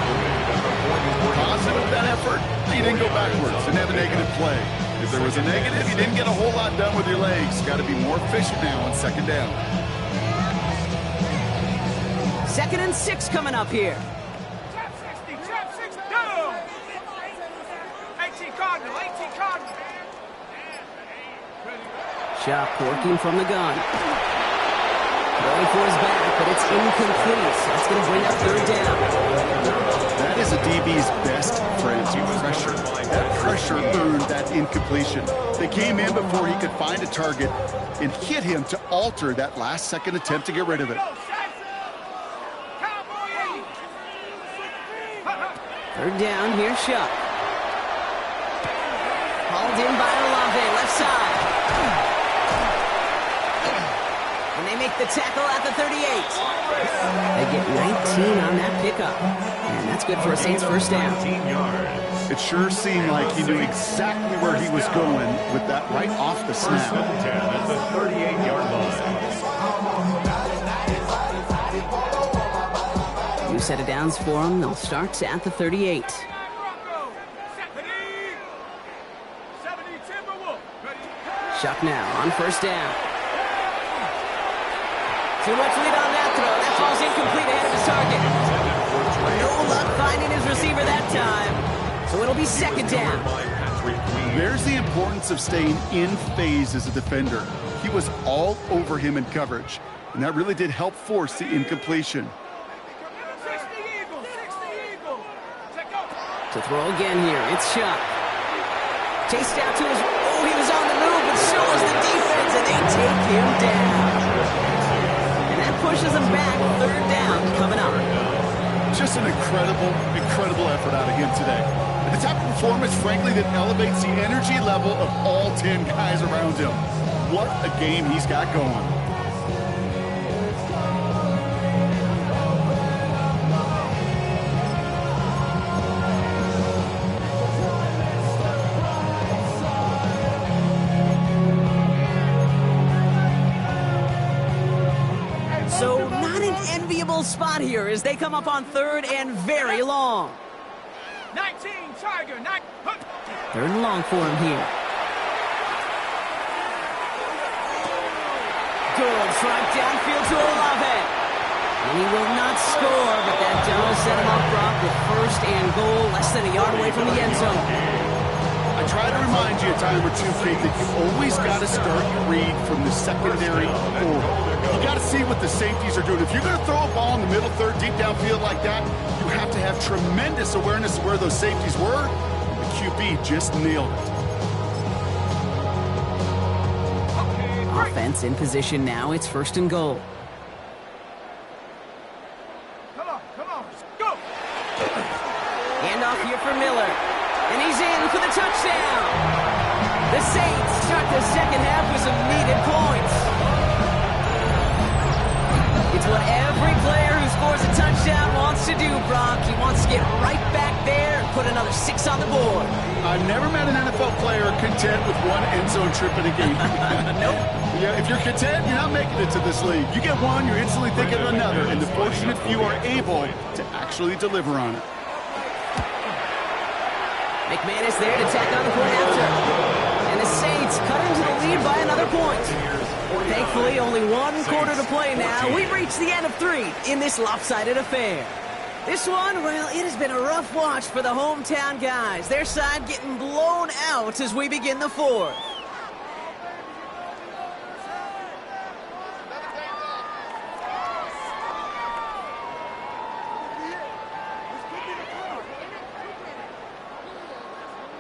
Positive that effort. He didn't go backwards. Didn't have a negative play. If there was a negative, you didn't get a whole lot done with your legs. Got to be more efficient now on second down. 2nd and 6 coming up here. Trap 60, go! 18 Cardinal. Shuck working from the gun. Going for his back, but it's incomplete. So that's going to bring up third down. That is a DB's best friend, pressure. That pressure earned that incompletion. They came in before he could find a target and hit him to alter that last-second attempt to get rid of it. Third down, here's Shuck. Hauled in by Olave, left side. And they make the tackle at the 38. They get 19 on that pickup. And that's good for a Saints first down. It sure seemed like he knew exactly where he was going with that right off the snap. First and 10 at the 38-yard line. New set of downs for them. They'll start at the 38. Shuck now on first down. Too much lead on that throw. That falls incomplete ahead of his target. No luck finding his receiver that time. So it'll be second down. There's the importance of staying in phase as a defender. He was all over him in coverage, and that really did help force the incompletion. To throw again here, it's Shuck. Chased out to his... Oh, he was on the move, but so was the defense, and they take him down. And that pushes him back. Third down coming up. Just an incredible effort out of him today. And the type of performance, frankly, that elevates the energy level of all 10 guys around him. What a game he's got going. So not an enviable spot here as they come up on third and very long. 19 Tiger, 9. Third and long for him here. Good strike downfield to Olave. And he will not score, but that does set him up, Brock, with first and goal, less than a yard away from the end zone. I try to remind you a time or two, Kate, that you always got to start your read from the secondary forward. got to see what the safeties are doing. If you're going to throw a ball in the middle third, deep downfield like that, you have to have tremendous awareness of where those safeties were. The QB just nailed it. Offense in position now. It's 1st and goal. Come on, go! Handoff here for Miller. And he's in for the touchdown. The Saints start the second half with some needed points. It's what every player who scores a touchdown wants to do, Brock. He wants to get right back there and put another 6 on the board. I've never met an NFL player content with one end zone trip in a game. Nope. Yeah, if you're content, you're not making it to this league. You get one, you're instantly thinking of another, and the fortunate few are able to actually deliver on it. McMahon is there to tack on the point after. And the Saints cut into the lead by another point. Thankfully, only 1 quarter to play now. We've reached the end of 3 in this lopsided affair. This one, well, it has been a rough watch for the hometown guys. Their side getting blown out as we begin the 4th.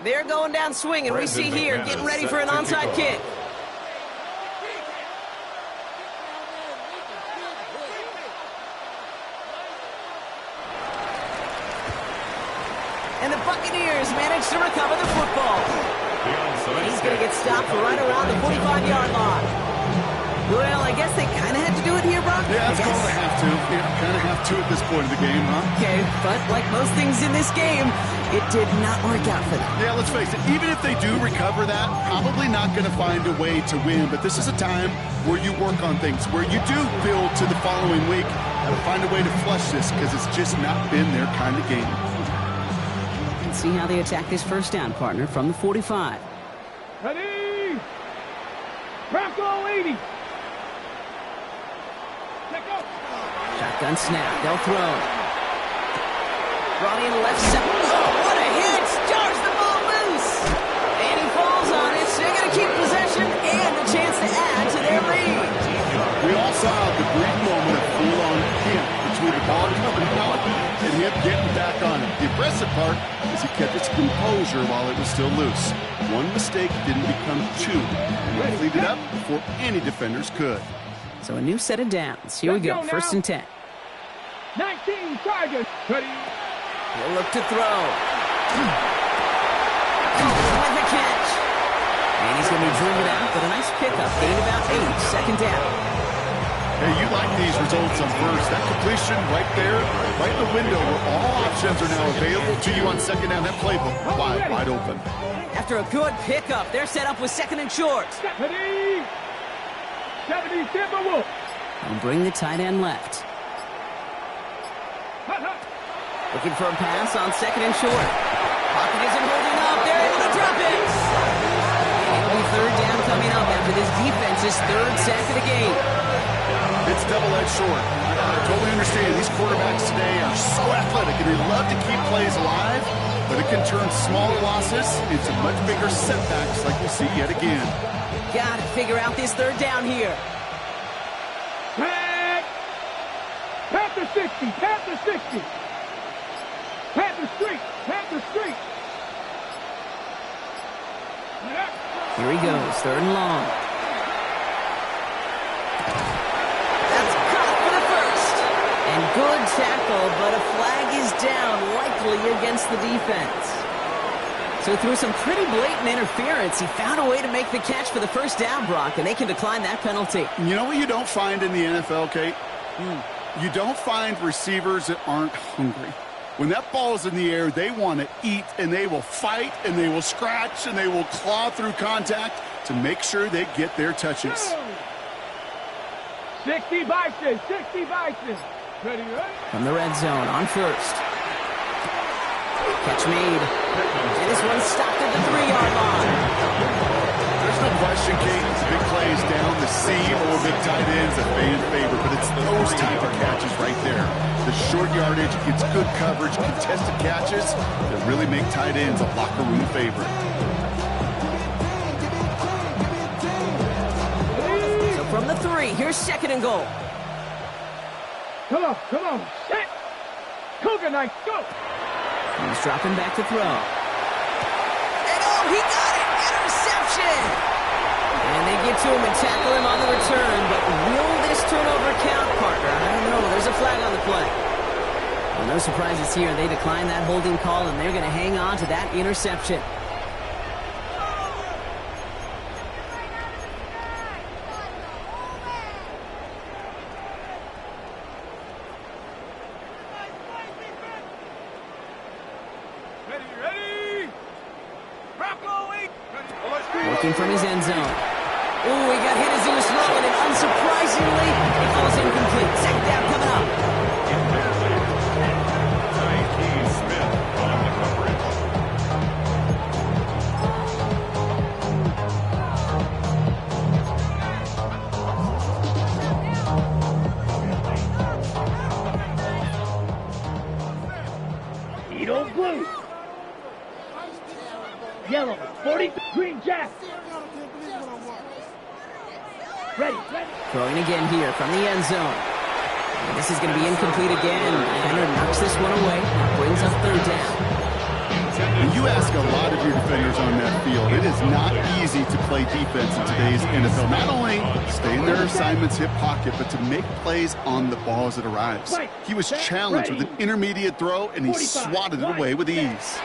They're going down swinging. We see here, getting ready for an onside kick. And the Buccaneers manage to recover the football. And he's going to get stopped right around the 45-yard line. Well, I guess they kind of had to do it here, Brock. Yeah, it's going to have to. Yeah, kind of have to at this point of the game, huh? Okay, but like most things in this game, it did not work out for them. Yeah, let's face it. Even if they do recover that, probably not going to find a way to win. But this is a time where you work on things, where you do build to the following week. Got to find a way to flush this because it's just not been their kind of game. And see how they attack this first down, partner, from the 45. Ready? Bronco 80. Shotgun snap. They'll throw. Brought in left side. Oh, what a hit! Jars the ball loose. And he falls on it. So they're going to keep possession and the chance to add to their lead. We all saw the brief moment of full-on him between the ball coming out and him getting back on it. The impressive part is he kept his composure while it was still loose. One mistake didn't become 2. He cleaned it up before any defenders could. So a new set of downs. Here we go. 1st and 10. 19 Tigers. Ready? He'll look to throw. With a catch. And he's going to be driven out, but a nice pickup. Gain about 8. 2nd down. Hey, you like these results on first. That completion right there, right in the window where all options are now available to you on 2nd down. That playbook wide open. After a good pickup, they're set up with 2nd and short. Ready? 70 Timberwolves. And bring the tight end left. Looking for a pass on 2nd and short. Pocket isn't holding up. They're able to drop it. And it'll be 3rd down coming up after this defense's 3rd sack of the game. It's double-edged short. I totally understand. These quarterbacks today are so athletic, and they love to keep plays alive, but it can turn smaller losses into much bigger setbacks like we see yet again. Got to figure out this 3rd down here. Panther 60, Panther 60. Panther Street, Panther Street. Here he goes, 3rd and long. That's caught for the 1st. And good tackle, but a flag is down, likely against the defense. So through some pretty blatant interference, he found a way to make the catch for the 1st down, Brock, and they can decline that penalty. You know what you don't find in the NFL, Kate? You don't find receivers that aren't hungry. When that ball is in the air, they want to eat, and they will fight, and they will scratch, and they will claw through contact to make sure they get their touches. 60 Bison, 60 Bison. Ready, right? From the red zone on 1st. Catch made. And this one stopped at the 3-yard line. There's no question, Kate. Big plays down the seam or big tight ends a fan favorite, but it's those type of catches right there. The short yardage, it's good coverage, contested catches that really make tight ends a locker room favorite. So from the 3. Here's 2nd and goal. Come on, set. Cougar knife, go. He's dropping back to throw. And oh, he got it! Interception! And they get to him and tackle him on the return, but will this turnover count, partner? I don't know. There's a flag on the play. Well, no surprises here. They decline that holding call, and they're going to hang on to that interception. Working from his end zone. Ooh, he got hit as he was throwing, and unsurprisingly, it falls incomplete. 2nd down coming up. Smith on the coverage. Edo blue. Yellow, 40, green jack. Ready. Throwing again here from the end zone. And this is going to be incomplete again. Defender knocks this one away. Brings up 3rd down. When you ask a lot of your defenders on that field, it is not easy to play defense in today's NFL. Not only stay in their assignment's hip pocket, but to make plays on the ball as it arrives. He was challenged with an intermediate throw, and he swatted it away with ease.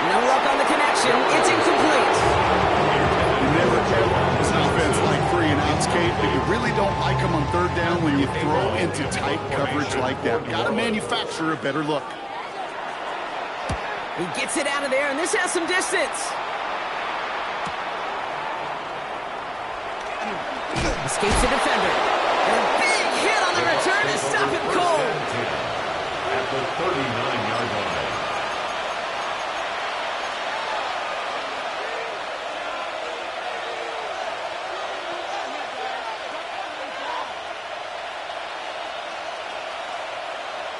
No luck on the connection. It's incomplete. You never ever this offense like 3 and outs, Kate, but you really don't like them on 3rd down when you throw into tight coverage like that. Got to manufacture a better look. He gets it out of there, and this has some distance. Escapes the defender. And a big hit on the return to stop him cold. At the 39-yard line.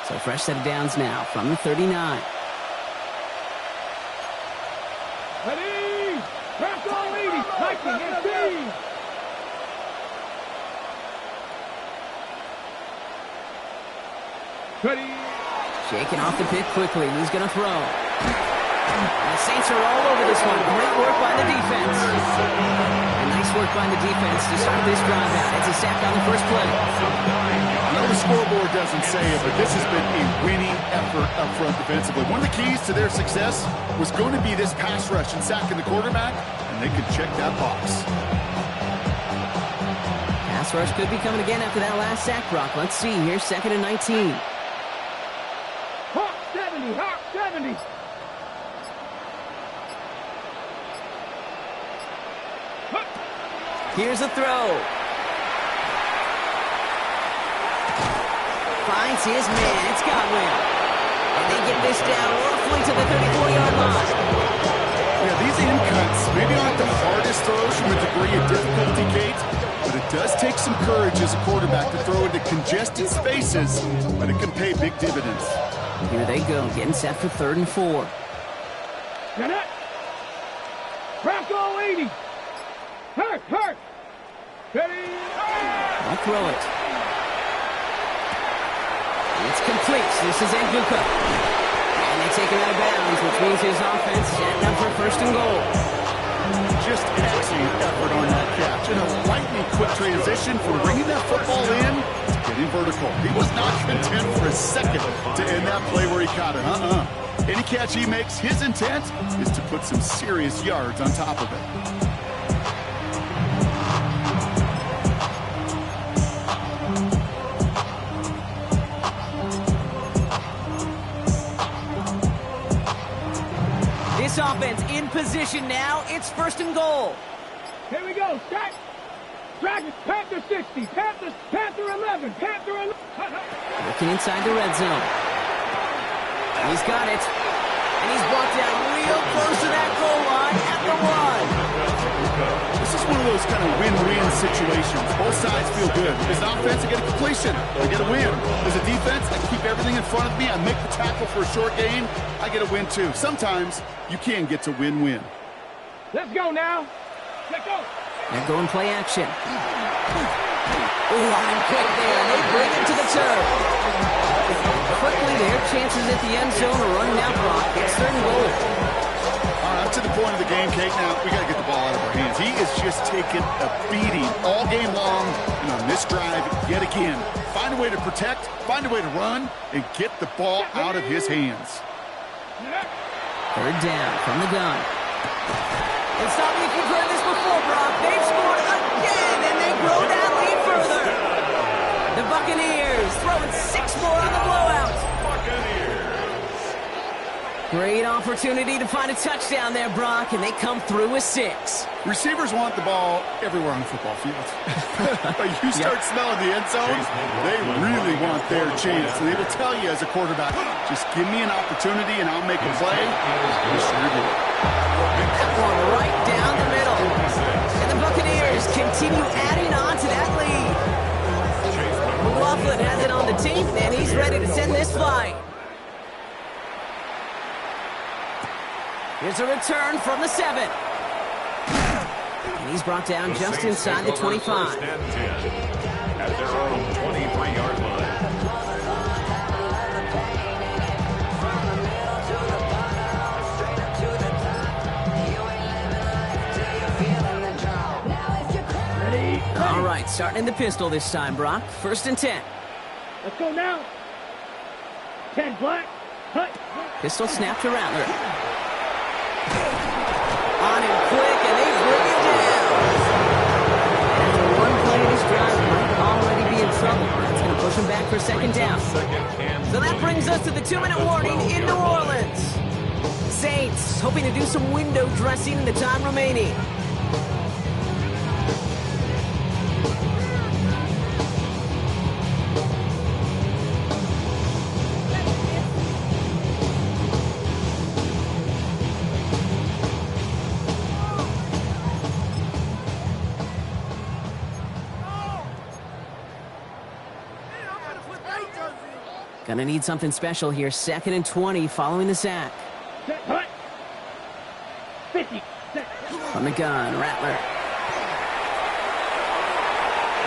So fresh set of downs now from the 39. Ready. Crack all 80. Viking and Steve. Ready. Shaking off the pick quickly. He's going to throw. And the Saints are all over this one. Great work by the defense. And nice work by the defense to start this drive out. It's a sack on the first play. I know the scoreboard doesn't say it, but this has been a winning effort up front defensively. One of the keys to their success was going to be this pass rush and sacking the quarterback, and they could check that box. Pass rush could be coming again after that last sack, Brock. Let's see here, 2nd and 19. Hawk 70, Hawk 70. Here's a throw. Finds his man. It's Godwin. And they get this down roughly to the 34-yard line. Yeah, these in cuts maybe aren't the hardest throws from a degree of difficulty, Kate, but it does take some courage as a quarterback to throw into congested spaces, but it can pay big dividends. Here they go, getting set for 3rd and 4. Get it. Crack all 80. Hurt. Ready. I'll throw it. It's complete. This is Nguka. And they take him out of bounds, which means his offense setting up for 1st and goal. Just excellent effort on that catch. And a lightning quick transition from bringing that football in to getting vertical. He was not content for a second to end that play where he caught it. Any catch he makes, his intent is to put some serious yards on top of it. This offense in position now. It's 1st and goal. Here we go. Stack. Dragons. Panther 60. Panther 11. Panther 11. Looking inside the red zone. He's got it. And he's brought down real close to that goal line at the 1. This is one of those kind of win-win situations. Both sides feel good. As an offense, I get a completion. I get a win. As a defense, I keep everything in front of me. I make the tackle for a short gain. I get a win, too. Sometimes you can get to win-win. Let's go now. They're going play action. Ooh, line quick there, and they bring it to the turf. Quickly, their chances at the end zone are running out, Brock. It's third and goal. All right, up to the point of the game, Kate. Now, we got to get the ball out of our hands. He is just taking a beating all game long, and on this drive, yet again, find a way to protect, find a way to run, and get the ball out of his hands. Third down from the gun. It's not like you've heard this before, Brock. They've scored again, and they grow that lead further. The Buccaneers throwing 6 more on the blowout. Great opportunity to find a touchdown there, Brock, and they come through with 6. Receivers want the ball everywhere on the football field. But you start smelling the end zone, they really want their chance. And they will tell you as a quarterback, just give me an opportunity and I'll make a play. That one right down the middle. And the Buccaneers continue adding on to that lead. McLaughlin has it on the tape, and he's ready to send this flight. Here's a return from the 7. And he's brought down just inside the 25. At their own 23-yard line. All right, starting in the pistol this time, Brock. 1st and 10. Let's go now. 10 black. Hut. Pistol snap to Rattler. On him quick, and they bring it down. After one play, this drive might already be in trouble. That's going to push him back for 2nd down. So that brings us to the 2-minute warning in New Orleans. Saints hoping to do some window dressing in the time remaining. Gonna need something special here. 2nd and 20 following the sack. 50. From the gun, Rattler.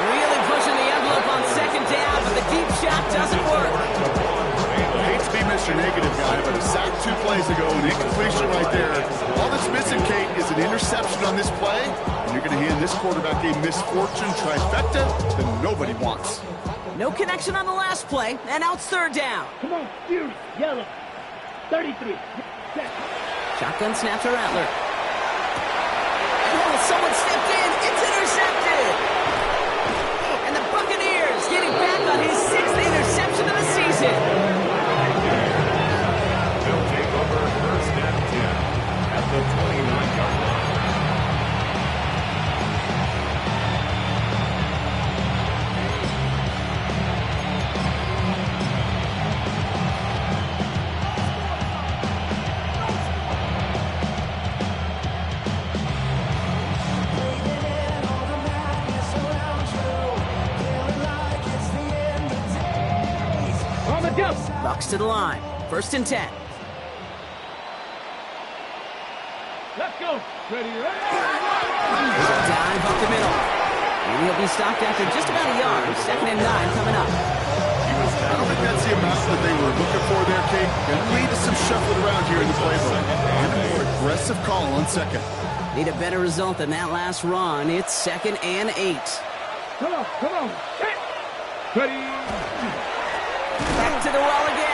Really pushing the envelope on 2nd down, but the deep shot doesn't work. I hate to be Mr. Negative guy, but a sack 2 plays ago, an incompletion right there. All that's missing, Kate, is an interception on this play, and you're going to hand this quarterback a misfortune trifecta that nobody wants. No connection on the last play, and now it's 3rd down. Come on, Fury. Yellow. 33. Shotgun snap to Rattler. Oh, someone stepped in. It's intercepted. And the Buccaneers getting back on his 6th interception of the season. They'll take over 1st and 10 at the 29-yard line. Bucks to the line. 1st and 10. Let's go. Ready, There's a dive up the middle. And he'll be stopped after just about a yard. 2nd and 9 coming up. I don't think that's the amount that they were looking for there, Kate. Going to lead to some shuffling around here in the playbook. And a more aggressive call on 2nd. Need a better result than that last run. It's 2nd and 8. Come on. Ready. Back to the well again.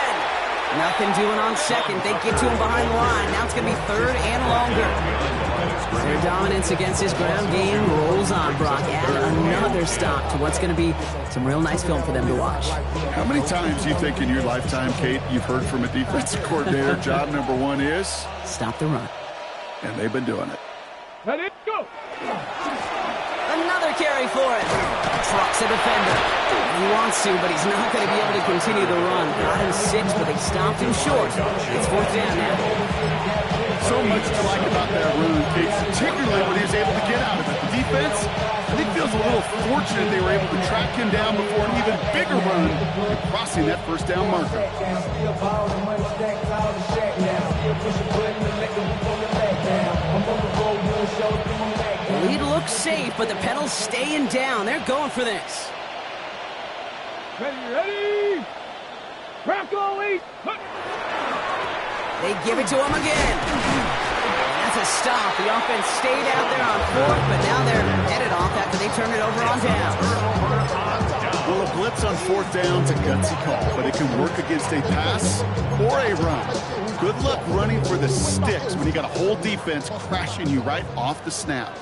Nothing doing on 2nd. They get to him behind the line. Now it's going to be 3rd and longer. Their dominance against his ground game rolls on, Brock. Add another stop to what's going to be some real nice film for them to watch. How many times do you think in your lifetime, Kate, you've heard from a defensive coordinator, job number 1 is? Stop the run. And they've been doing it. Ready, go. Another carry for it. Trucks a defender. He wants to, but he's not going to be able to continue the run. Got him 6, but they stopped him short. It's 4th down now. So much to like about that run, Kate, particularly when he was able to get out of it. The defense, I think, feels a little fortunate they were able to track him down before an even bigger run and crossing that 1st down marker. Lead looks safe, but the pedals staying down. They're going for this. Ready? Rocco, wait. They give it to him again. That's a stop. The offense stayed out there on fourth, but now they're headed off after they turn it over on down. Well, a blitz on fourth down's a gutsy call, but it can work against a pass or a run. Good luck running for the sticks when you got a whole defense crashing you right off the snap.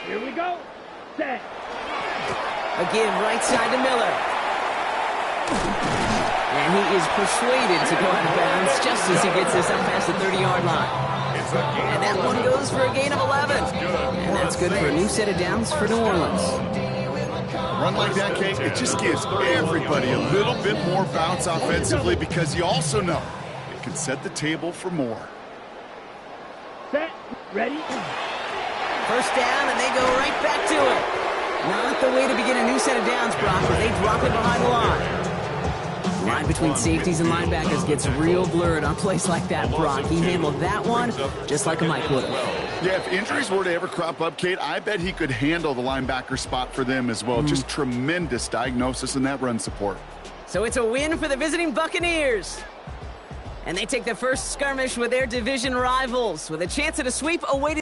Here we go. Set. Again, right side to Miller. And he is persuaded to go out of bounds just as he gets this up past the 30-yard line. And that one goes for a gain of 11. And that's good for a new set of downs for New Orleans. A run like that, Kate, it just gives everybody a little bit more bounce offensively because you also know it can set the table for more. Set. Ready. First down, and they go right back to it. Not the way to begin a new set of downs, Brock, but they drop it behind the line. The line between safeties and linebackers gets real blurred on plays like that, Brock. He handled that one just like a Mike would have. Yeah, if injuries were to ever crop up, Kate, I bet he could handle the linebacker spot for them as well. Just tremendous diagnosis in that run support. So it's a win for the visiting Buccaneers. And they take the first skirmish with their division rivals with a chance at a sweep awaited.